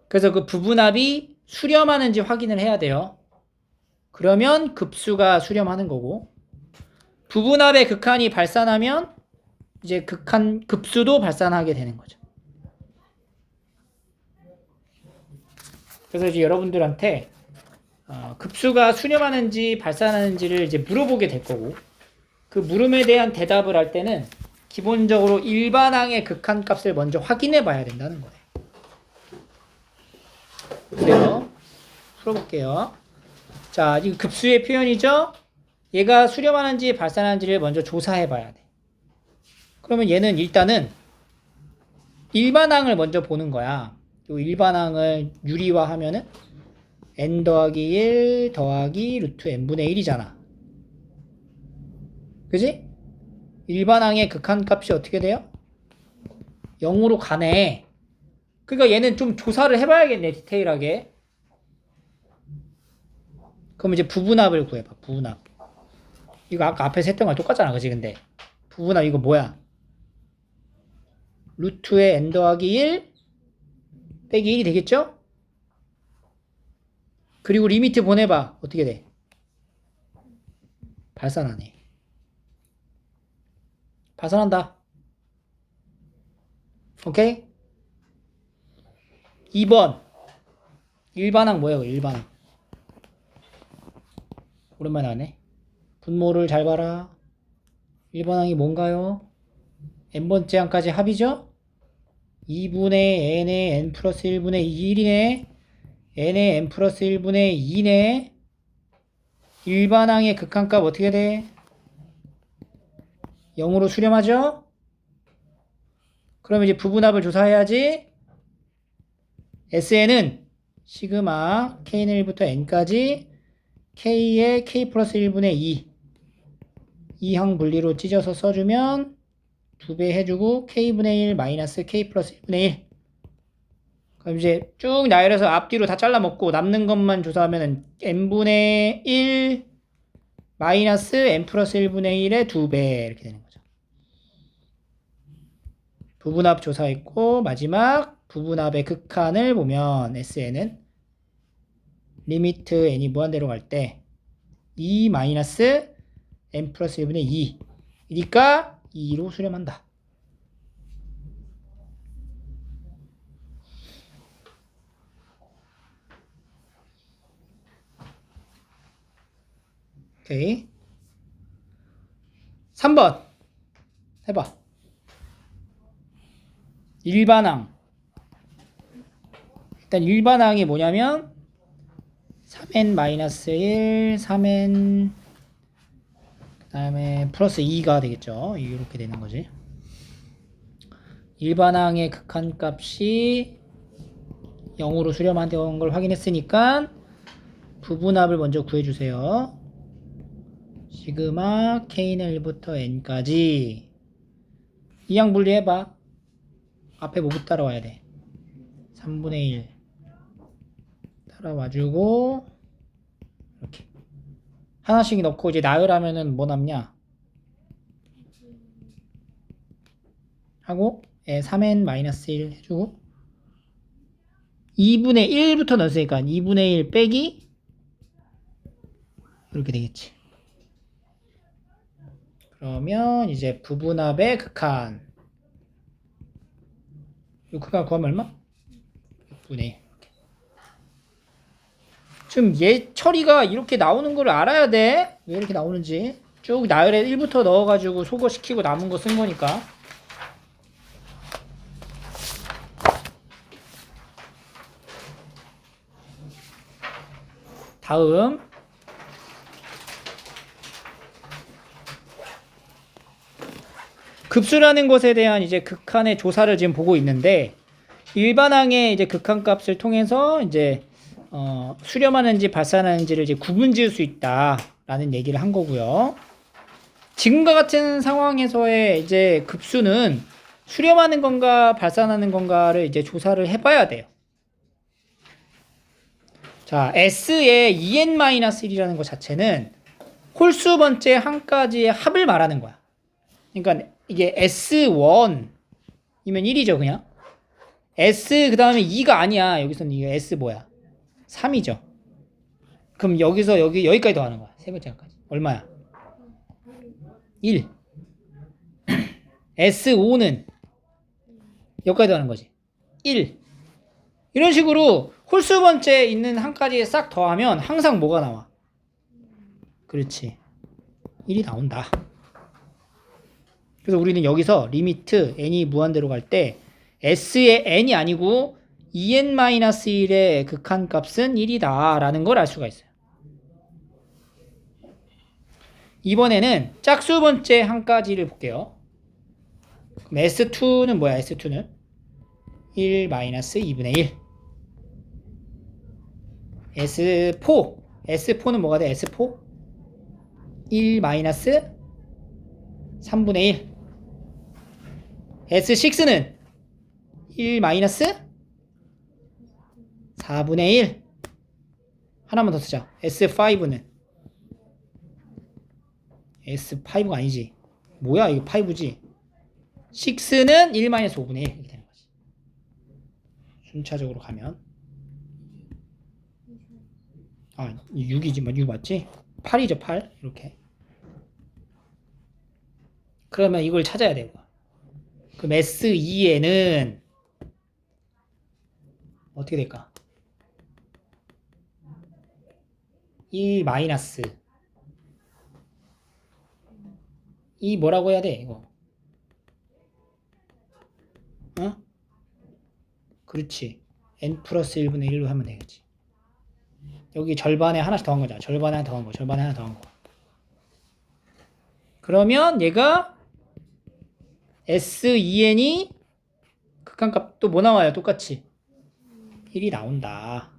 그래서 그 부분합이 수렴하는지 확인을 해야 돼요. 그러면 급수가 수렴하는 거고, 부분합의 극한이 발산하면 이제 급수도 발산하게 되는 거죠. 그래서 이제 여러분들한테 급수가 수렴하는지 발산하는지를 이제 물어보게 될 거고, 그 물음에 대한 대답을 할 때는 기본적으로 일반항의 극한값을 먼저 확인해 봐야 된다는 거예요. 그래요. 풀어볼게요. 자, 이거 급수의 표현이죠? 얘가 수렴하는지 발산하는지를 먼저 조사해 봐야 돼. 그러면 얘는 일단은 일반항을 먼저 보는 거야. 이 일반항을 유리화하면은 n 더하기 1 더하기 루트 n분의 1이잖아. 그지? 일반항의 극한값이 어떻게 돼요? 0으로 가네. 그러니까 얘는 좀 조사를 해봐야겠네, 디테일하게. 그럼 이제 부분합을 구해봐. 부분합. 이거 아까 앞에서 했던 거랑 똑같잖아, 그지? 근데 부분합 이거 뭐야? 루트의 n 더하기 1 빼기 1이 되겠죠? 그리고 리미트 보내봐. 어떻게 돼? 발산하네. 발산한다. 오케이? 2번. 일반항 뭐야, 일반항. 오랜만에 나왔네. 분모를 잘 봐라. 일반항이 뭔가요? n번째 항까지 합이죠? 2분의 n의 n 플러스 1분의 1이네. n의 n 플러스 1분의 2네. 일반항의 극한값 어떻게 돼? 0으로 수렴하죠? 그럼 이제 부분합을 조사해야지. SN은 시그마 K는 1부터 N까지 K의 K 플러스 1분의 2 이항 분리로 찢어서 써주면 2배 해주고 K분의 1 마이너스 K 플러스 1분의 1. 그럼 이제 쭉 나열해서 앞뒤로 다 잘라먹고 남는 것만 조사하면 N분의 1 마이너스 N 플러스 1분의 1의 2배 이렇게 되는 거죠. 부분합 조사했고, 마지막 부분합의 극한을 보면 SN은 리미트 n이 무한대로 갈 때 2 마이너스 n 플러스 1분의 2 이니까 2로 수렴한다. 오케이. 3번 해봐. 일반항 일단 일반항이 뭐냐면 3n-1, 3n 그 다음에 플러스 2가 되겠죠. 이렇게 되는 거지. 일반항의 극한값이 0으로 수렴한 걸 확인했으니까 부분합을 먼저 구해주세요. 시그마 k는 1부터 n까지 이항 분리해봐. 앞에 뭐부터 따라와야 돼? 3분의 1 따라와주고 이렇게 하나씩 넣고 이제 나열하면은 뭐 남냐? 하고 3n-1 해주고 2분의 1부터 넣었으니까 2분의 1 빼기 이렇게 되겠지. 그러면 이제 부분합의 극한 이 극한 구하면 얼마? 6분의 1 지금 얘 처리가 이렇게 나오는 걸 알아야 돼. 왜 이렇게 나오는지 쭉 나열에 1부터 넣어가지고 소거시키고 남은 거 쓴 거니까. 다음 급수라는 것에 대한 이제 극한의 조사를 지금 보고 있는데 일반항의 이제 극한값을 통해서 이제 수렴하는지 발산하는지를 이제 구분 지을 수 있다라는 얘기를 한 거고요. 지금과 같은 상황에서의 이제 급수는 수렴하는 건가 발산하는 건가를 이제 조사를 해봐야 돼요. 자, S의 2n-1이라는 것 자체는 홀수 번째 항까지의 합을 말하는 거야. 그러니까 이게 S1이면 1이죠, 그냥. S 그 다음에 2가 아니야. 여기서는 이게 S 뭐야? 3이죠. 그럼 여기서 여기까지 더하는 거야. 세 번째 항까지. 얼마야? 1. S5는 여기까지 더하는 거지. 1. 이런 식으로 홀수 번째 있는 항까지 싹 더하면 항상 뭐가 나와? 그렇지. 1이 나온다. 그래서 우리는 여기서 리미트 n이 무한대로 갈 때 s의 n이 아니고 2n-1의 극한값은 1이다 라는 걸 알 수가 있어요. 이번에는 짝수 번째 항까지를 볼게요. 그럼 S2는 뭐야? S2는 1-2분의 1 S4는 뭐가 돼? S4 1-3분의 1 S6는 1-4분의 1 하나만 더 쓰자. S5는 S5가 아니지. 뭐야 이거 5지. 6는 1-5분의 1 이렇게 되는 거지. 순차적으로 가면 6이지 뭐 6 맞지? 8이죠 8 이렇게. 그러면 이걸 찾아야 돼요. 그럼 S2에는 어떻게 될까? 1 마이너스 이 뭐라고 해야 돼 이거? 그렇지. n 플러스 1분의 1로 하면 되겠지. 여기 절반에 하나씩 더한 거잖아. 절반에 하나 더한 거, 절반에 하나 더한 거. 그러면 얘가 S2n이 극한값 또 뭐 나와요? 똑같이 1이 나온다.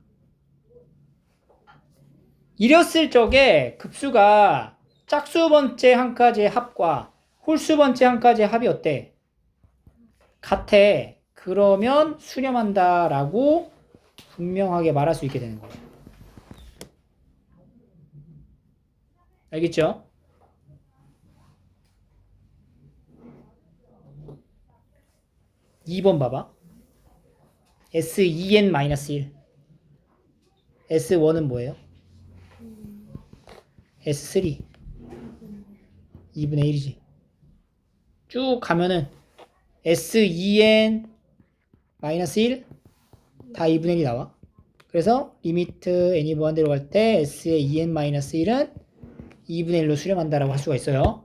이랬을 적에 급수가 짝수 번째 항까지의 합과 홀수 번째 항까지의 합이 어때? 같아. 그러면 수렴한다 라고 분명하게 말할 수 있게 되는 거예요. 알겠죠? (2번) 봐봐. S2n-1 S1은 뭐예요? S3 2분의 1이지. 쭉 가면은 S2n-1 다 2분의 1이 나와. 그래서 리미트 n이 무한대로 갈 때 S의 2n-1은 2분의 1로 수렴한다라고 할 수가 있어요.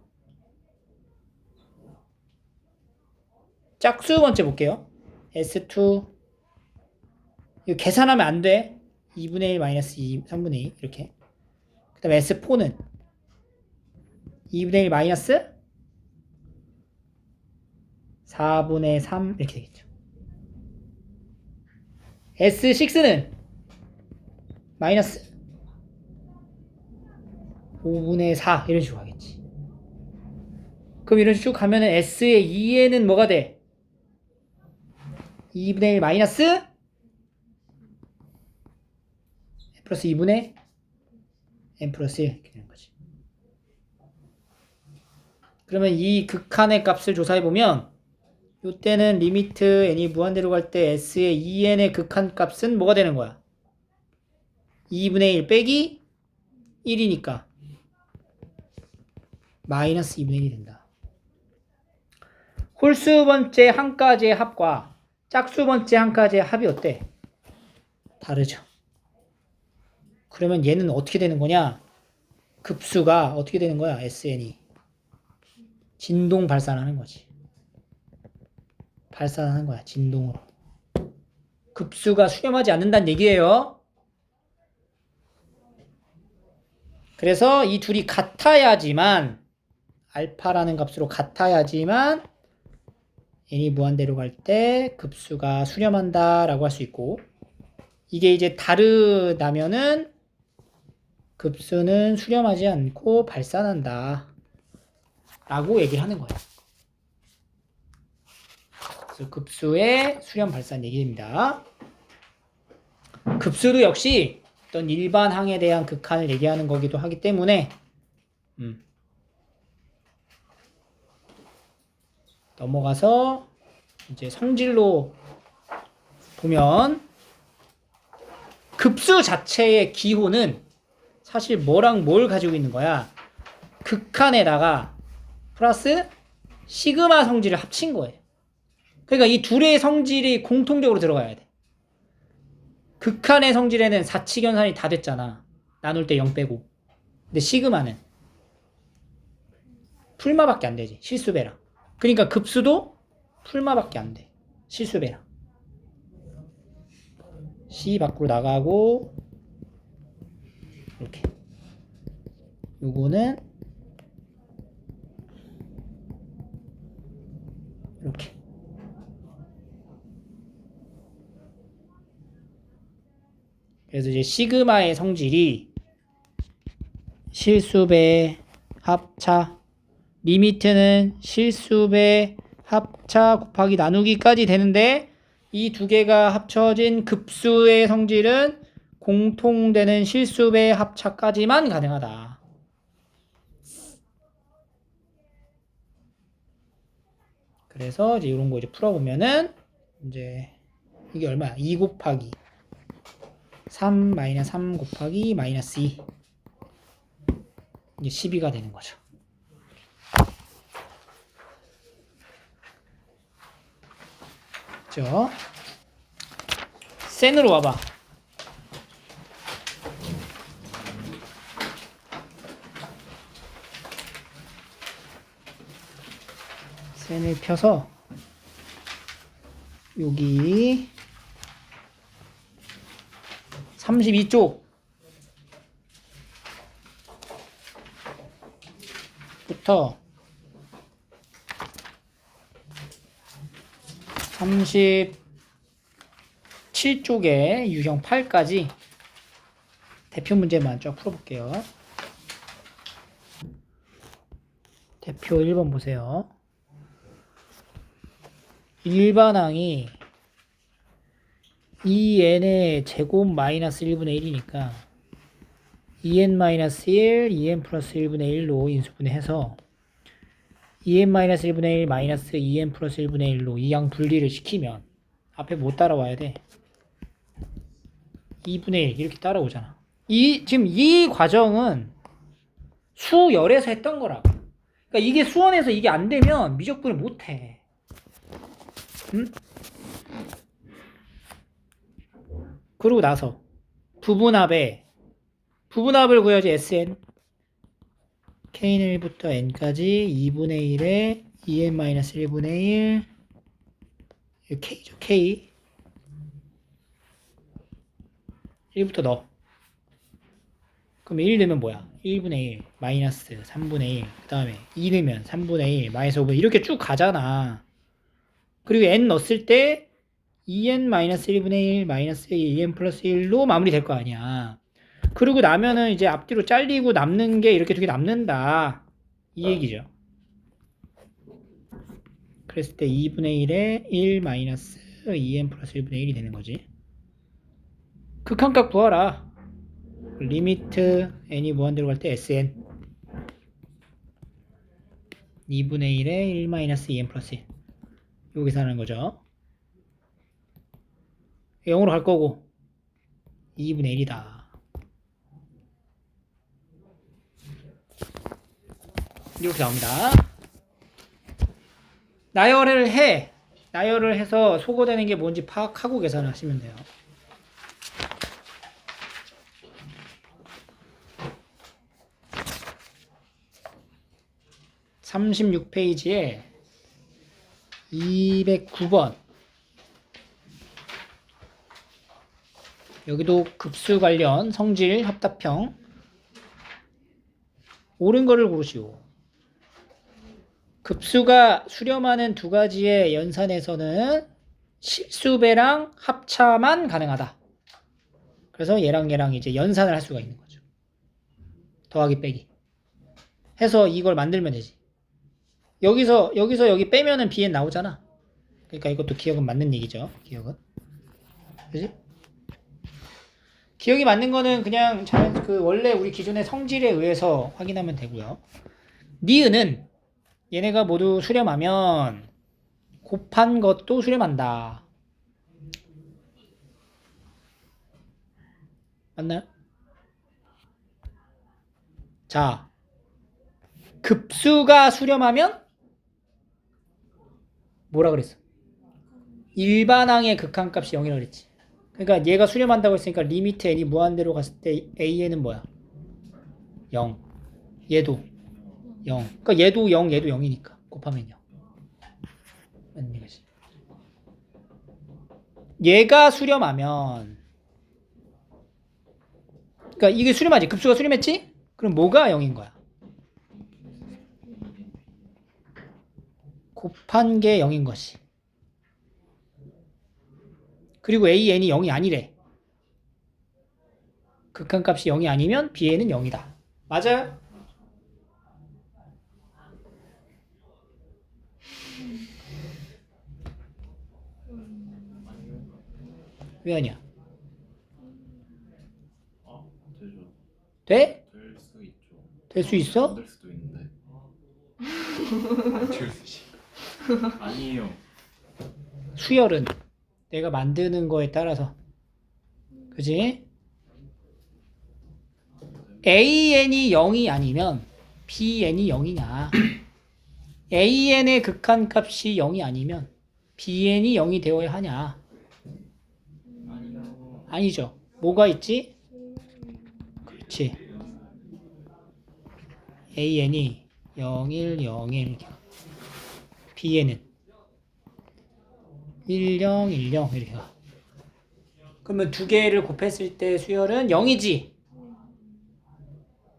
짝수 번째 볼게요. S2 이거 계산하면 안 돼. 2분의 1 마이너스 2, 3분의 2 이렇게. 그 다음에 S4는 2분의 1 마이너스 4분의 3 이렇게 되겠죠. S6는 마이너스 5분의 4 이런 식으로 하겠지. 그럼 이런 식으로 가면은 S의 2에는 뭐가 돼? 2분의 1 마이너스 플러스 2분의 n 플러스 1 이렇게 되는 거지. 그러면 이 극한의 값을 조사해보면 이때는 리미트 n이 무한대로 갈 때 s의 2n의 극한 값은 뭐가 되는 거야? 2분의 1 빼기 1이니까 마이너스 2분의 1이 된다. 홀수 번째 한 가지의 합과 짝수 번째 한 가지의 합이 어때? 다르죠. 그러면 얘는 어떻게 되는 거냐? 급수가 어떻게 되는 거야? SN이 진동 발산하는 거지. 발산하는 거야. 진동으로. 급수가 수렴하지 않는다는 얘기예요. 그래서 이 둘이 같아야지만 알파라는 값으로 같아야지만 n이 무한대로 갈 때 급수가 수렴한다 라고 할 수 있고, 이게 이제 다르다면은 급수는 수렴하지 않고 발산한다 라고 얘기를 하는 거예요. 그래서 급수의 수렴 발산 얘기입니다. 급수도 역시 어떤 일반항에 대한 극한을 얘기하는 거기도 하기 때문에 넘어가서 이제 성질로 보면 급수 자체의 기호는 사실 뭐랑 뭘 가지고 있는 거야? 극한에다가 플러스 시그마 성질을 합친 거예요. 그러니까 이 둘의 성질이 공통적으로 들어가야 돼. 극한의 성질에는 사칙연산이 다 됐잖아. 나눌 때 0 빼고. 근데 시그마는 풀마밖에 안 되지. 실수배랑. 그러니까 급수도 풀마밖에 안 돼. 실수배랑. C 밖으로 나가고 이렇게. 요거는 이렇게. 그래서 이제 시그마의 성질이 실수배 합차, 리미트는 실수배 합차 곱하기 나누기까지 되는데, 이 두 개가 합쳐진 급수의 성질은 공통되는 실수배 합차까지만 가능하다. 그래서 이제 이런 거 이제 풀어보면은 이제 이게 얼마야? 2 곱하기 3 마이너스 3 곱하기 마이너스 2 이제 12가 되는 거죠. 그죠? 센으로 와봐. 센을 펴서 여기 32쪽 부터 37쪽에 유형 8까지 대표 문제만 쫙 풀어볼게요. 대표 1번 보세요. 일반항이 2n의 제곱 마이너스 1분의 1이니까 2n 마이너스 1, 2n 플러스 1분의 1로 인수분해해서 2n 마이너스 1분의 1 마이너스 2n 플러스 1분의 1로 이 양 분리를 시키면 앞에 못 따라와야 돼. 2분의 1 이렇게 따라오잖아. 지금 이 과정은 수열에서 했던 거라고. 그러니까 이게 수원에서 이게 안 되면 미적분을 못 해. 응? 그러고 나서 부분합을 구해야지. Sn K는 1부터 N까지 2분의 1에 2n-1분의 1 K죠. K 1부터 넣어. 그럼 1 넣으면 뭐야? 1분의 1 마이너스 3분의 1 그 다음에 2 넣으면 3분의 1 마이너스 5분의 1 이렇게 쭉 가잖아. 그리고 n 넣었을 때 2n 마이너스 1분의 1 마이너스 2n 플러스 1로 마무리될 거 아니야. 그리고 나면은 이제 앞뒤로 잘리고 남는 게 이렇게 두 개 남는다. 이 얘기죠. 그랬을 때 2분의 1에 1 마이너스 2n 플러스 1분의 1이 되는 거지. 극한값 구하라. 리미트 n이 무한대로 갈 때 sn 2분의 1에 1 마이너스 2n 플러스 1 여기서 하는 거죠. 0으로 갈 거고 2분의 1이다. 이렇게 나옵니다. 나열을 해서 소거되는 게 뭔지 파악하고 계산을 하시면 돼요. (36페이지에) 209번 여기도 급수 관련 성질 합답형 옳은 거를 고르시오. 급수가 수렴하는 두 가지의 연산에서는 실수배랑 합차만 가능하다. 그래서 얘랑 이제 연산을 할 수가 있는 거죠. 더하기 빼기 해서 이걸 만들면 되지. 여기서 여기 빼면은 bn 나오잖아. 그러니까 이것도 기억은 맞는 얘기죠. 기억은. 그지? 기억이 맞는 거는 그냥 원래 우리 기존의 성질에 의해서 확인하면 되고요. 니은은 얘네가 모두 수렴하면 곱한 것도 수렴한다. 맞나요? 자, 급수가 수렴하면 뭐라 그랬어? 일반항의 극한값이 0이라고 그랬지. 그러니까 얘가 수렴한다고 했으니까 리미트 n이 무한대로 갔을 때 an은 뭐야? 0. 얘도 0. 그러니까 얘도 0, 얘도 0이니까 곱하면 0. 맞는 얘기지. 얘가 수렴하면 그러니까 이게 수렴하지. 급수가 수렴했지? 그럼 뭐가 0인 거야? 곱한 게 0인 것이. 그리고 an이 0이 아니래. 극한값이 0이 아니면 bn은 0이다. 맞아요? 왜 아니야? 되죠. 돼? 될 수 있죠. 될 수 있어? 안 될 수도 있는데. 될 수 있어. 아니에요. 수열은 내가 만드는 거에 따라서 그지? an이 0이 아니면 bn이 0이냐 an의 극한값이 0이 아니면 bn이 0이 되어야 하냐? 아니요. 아니죠. 뭐가 있지? 그렇지. an이 0, 1, 0, 1 bn은 1, 0, 1, 0 이렇게 가. 그러면 두 개를 곱했을 때 수열은 0이지.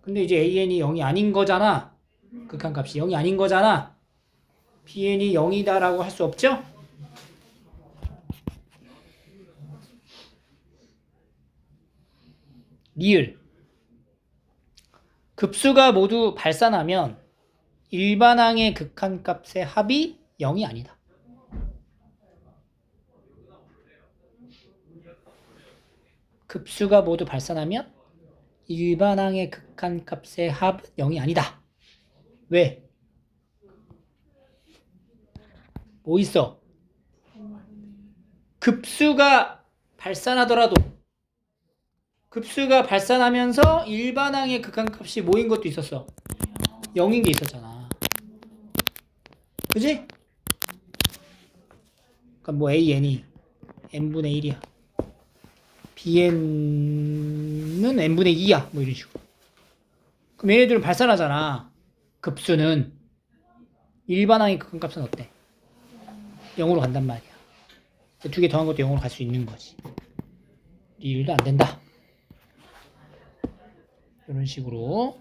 근데 이제 an이 0이 아닌 거잖아. 극한값이 0이 아닌 거잖아. bn이 0이다라고 할 수 없죠? 리을. 급수가 모두 발산하면 일반항의 극한값의 합이 0이 아니다. 급수가 모두 발산하면 일반항의 극한값의 합은 0이 아니다. 왜? 뭐 있어? 급수가 발산하더라도 급수가 발산하면서 일반항의 극한값이 뭐인 것도 있었어. 0인 게 있었잖아. 그지? 그러니까 뭐 an이 n분의 1이야. bn은 n분의 2야. 뭐 이런 식으로. 그럼 얘네들은 발산하잖아. 급수는 일반항의 극한값은 어때? 0으로 간단 말이야. 두 개 더한 것도 0으로 갈 수 있는 거지. 리을도 안 된다. 이런 식으로.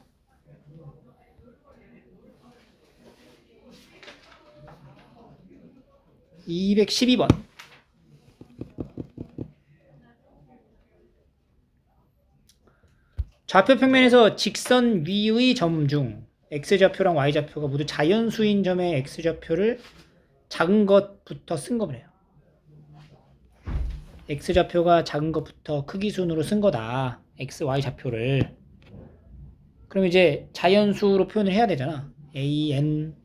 (212번) 좌표 평면에서 직선 위의 점 중 x좌표랑 y좌표가 모두 자연수인 점의 x좌표를 작은 것부터 쓴 거래요. x좌표가 작은 것부터 크기 순으로 쓴 거다. x, y 좌표를. 그럼 이제 자연수로 표현을 해야 되잖아. a, n,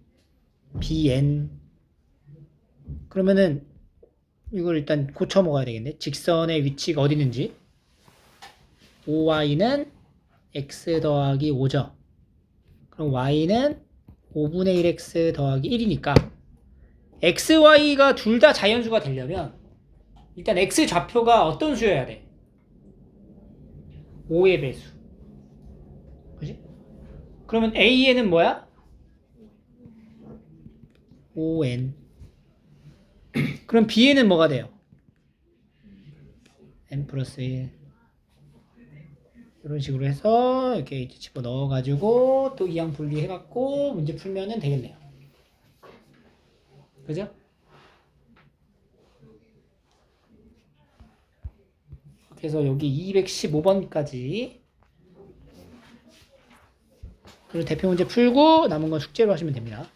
b, n. 그러면은 이걸 일단 고쳐 먹어야 되겠네. 직선의 위치가 어디 있는지. OY는 x 더하기 5죠. 그럼 y는 5분의 1x 더하기 1이니까 x, y가 둘 다 자연수가 되려면 일단 x 좌표가 어떤 수여야 돼? 5의 배수. 그지? 그러면 a는 뭐야? 5n. 그럼 b는 뭐가 돼요? n 플러스 1. 이런 식으로 해서 이렇게 이제 집어 넣어가지고 또 이항 분리해갖고 문제 풀면은 되겠네요. 그죠? 그래서 여기 215번까지 그리고 대표 문제 풀고 남은 건 숙제로 하시면 됩니다.